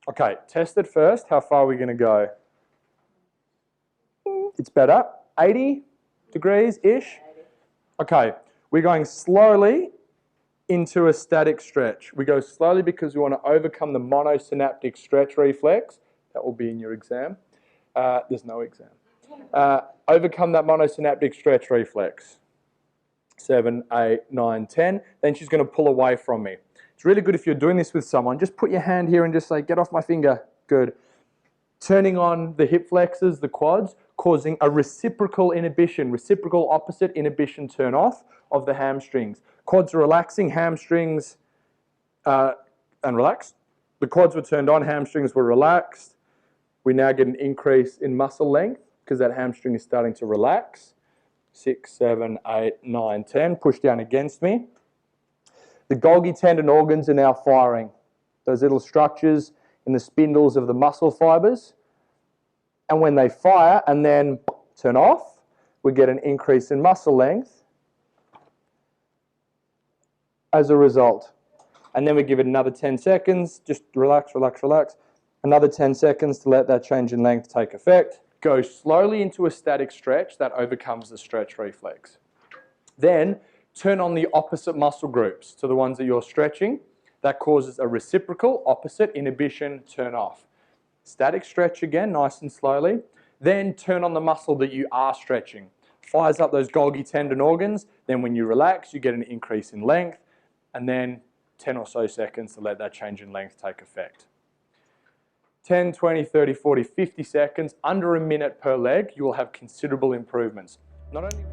Okay, test it first. How far are we going to go? It's better. 80 degrees-ish. Okay, we're going slowly into a static stretch. We go slowly because we want to overcome the monosynaptic stretch reflex. That will be in your exam. There's no exam. Overcome that monosynaptic stretch reflex. 7, 8, 9, 10. Then she's going to pull away from me. It's really good if you're doing this with someone. Just put your hand here and just say, get off my finger. Good. Turning on the hip flexors, the quads, causing a reciprocal inhibition, reciprocal opposite inhibition turn off of the hamstrings. Quads are relaxing, hamstrings and relaxed. The quads were turned on, hamstrings were relaxed. We now get an increase in muscle length because that hamstring is starting to relax. 6, 7, 8, 9, 10. Push down against me. The Golgi tendon organs are now firing. Those little structures in the spindles of the muscle fibers. And when they fire and then turn off, we get an increase in muscle length as a result. And then we give it another 10 seconds. Just relax, relax, relax. Another 10 seconds to let that change in length take effect. Go slowly into a static stretch that overcomes the stretch reflex. Then turn on the opposite muscle groups to the ones that you're stretching. That causes a reciprocal opposite inhibition turn off. Static stretch again, nice and slowly. Then turn on the muscle that you are stretching. Fires up those Golgi tendon organs. Then when you relax, you get an increase in length. And then 10 or so seconds to let that change in length take effect. 10, 20, 30, 40, 50 seconds, under a minute per leg, you will have considerable improvements. Not only